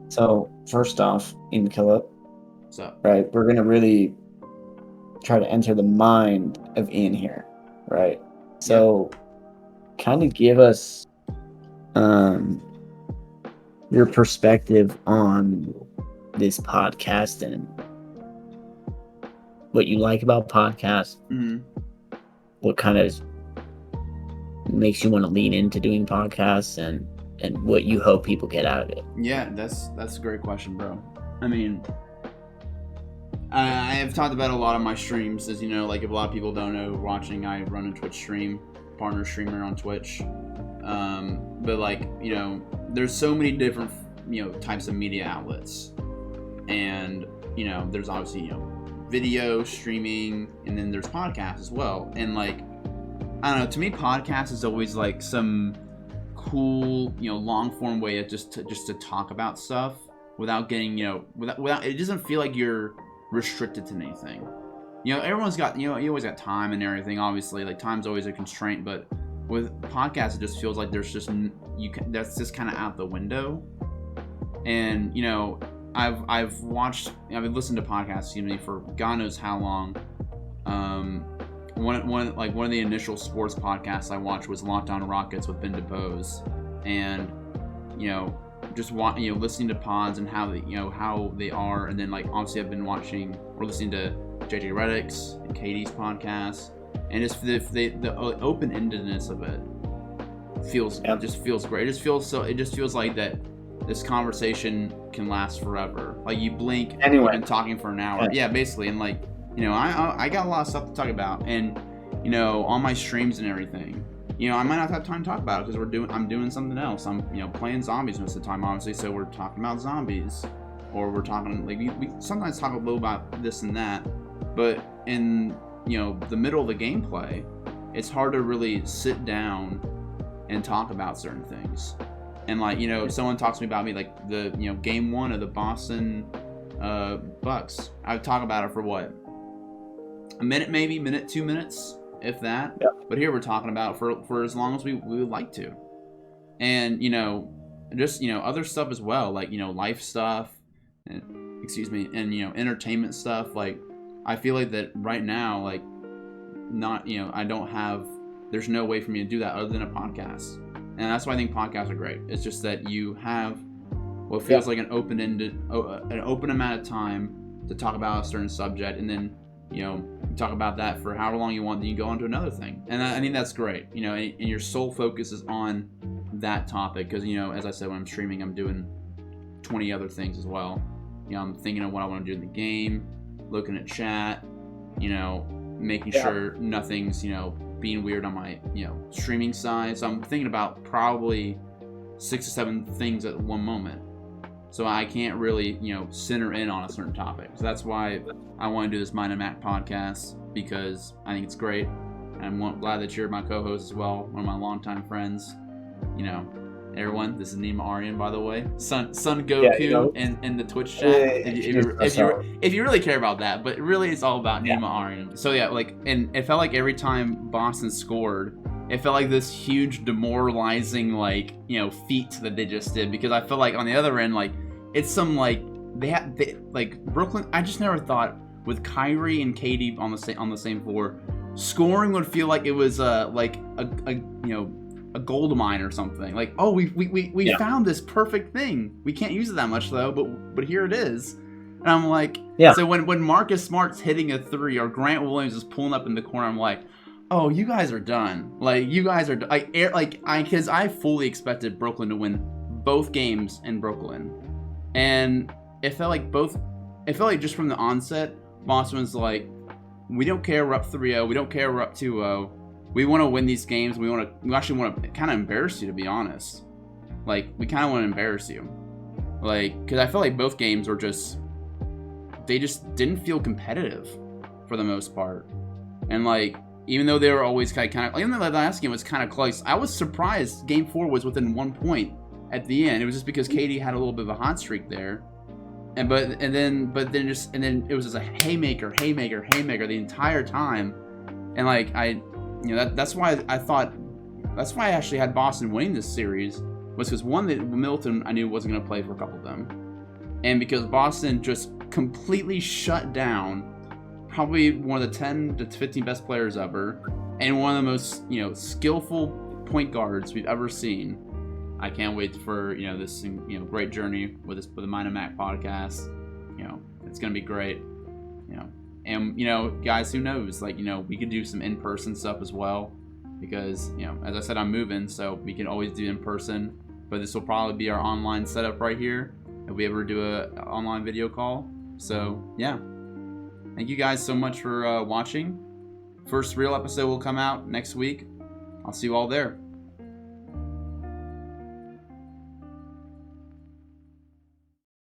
So first off, in Mackillop, What's up? right, we're gonna really try to enter the mind of Ian here, right? Yeah. So kind of give us um your perspective on this podcast and what you like about podcasts, hmm what kind of makes you want to lean into doing podcasts and what you hope people get out of it. Yeah, that's a great question, bro. I mean, I have talked about a lot of my streams, as you know. Like, if a lot of people don't know, watching, I run a Twitch stream, partner streamer on Twitch. But like, there's so many different, types of media outlets, and there's obviously video streaming, and then there's podcasts as well. And like, I don't know. To me, podcast is always like some cool, long form way of just to talk about stuff without getting, without it doesn't feel like you're restricted to anything. Everyone's got, you always got time and everything. Obviously, like time's always a constraint, but with podcasts, it just feels like there's just that's just kind of out the window. And I've listened to podcasts, excuse me, for God knows how long. One of the initial sports podcasts I watched was Locked On Rockets with Ben DePose, and listening to pods and how they are, and then like obviously I've been watching or listening to JJ Redick's and Katie's podcasts, and it's the open-endedness of it just feels great. It just feels like that this conversation can last forever. Like you blink and Anyway, you've been talking for an hour. Yeah, basically. And like, I got a lot of stuff to talk about, and on my streams and everything, I might not have time to talk about it because I'm doing something else. I'm playing zombies most of the time, obviously. So we're talking about zombies, or we're talking like we sometimes talk a little about this and that, but in the middle of the gameplay, it's hard to really sit down and talk about certain things. And like, if someone talks to me about like the game one of the Boston Bucks, I would talk about it for what, a minute, maybe 2 minutes, if that. yeah. But here we're talking about for as long as we would like to. And just other stuff as well, like life stuff, and, excuse me, and entertainment stuff. Like I feel like that right now, like not I don't have, there's no way for me to do that other than a podcast. And that's why I think podcasts are great. It's just that you have what feels like an open amount of time to talk about a certain subject, and then you talk about that for however long you want, then you go on to another thing. And I think that's great. And your sole focus is on that topic, because as I said, when I'm streaming, I'm doing 20 other things as well. I'm thinking of what I want to do in the game, looking at chat, making sure nothing's being weird on my streaming side. So I'm thinking about probably 6 or 7 things at one moment, so I can't really center in on a certain topic. So that's why I want to do this Mind and Mac podcast, because I think it's great, and I'm glad that you're my co-host as well, one of my longtime friends. Everyone, this is Neima Arian, by the way, son Goku, in the Twitch chat. If you really care about that, but really it's all about Neima Arian. So yeah, like, and it felt like every time Boston scored, it felt like this huge demoralizing feat that they just did, because I feel like on the other end, like it's some like like Brooklyn. I just never thought with Kyrie and Katie on the same floor, scoring would feel like it was like a gold mine or something. Like, oh, we found this perfect thing. We can't use it that much though, but here it is. And I'm like, so when Marcus Smart's hitting a 3 or Grant Williams is pulling up in the corner, I'm like, oh, you guys are done. Like, you guys are because I fully expected Brooklyn to win both games in Brooklyn, and it felt like just from the onset, Boston was like, we don't care we're up 3-0, we don't care we're up 2-0. We want to win these games. We actually want to kind of embarrass you, to be honest. Like, we kind of want to embarrass you. Like, because I feel like both games were they just didn't feel competitive for the most part. And like, even though they were always kind of, even though the last game was kind of close, I was surprised Game 4 was within 1 point at the end. It was just because Katie had a little bit of a hot streak there. And then it was just a haymaker the entire time. And like, that's why I actually had Boston winning this series, was because one, that Middleton I knew wasn't going to play for a couple of them, And because Boston just completely shut down probably one of the 10 to 15 best players ever, and one of the most, skillful point guards we've ever seen. I can't wait for, this, great journey with the imac podcast. It's going to be great. And, guys, who knows, we could do some in-person stuff as well, because, as I said, I'm moving, so we can always do in person, but this will probably be our online setup right here if we ever do a online video call. So yeah, thank you guys so much for watching. First real episode will come out next week. I'll see you all there.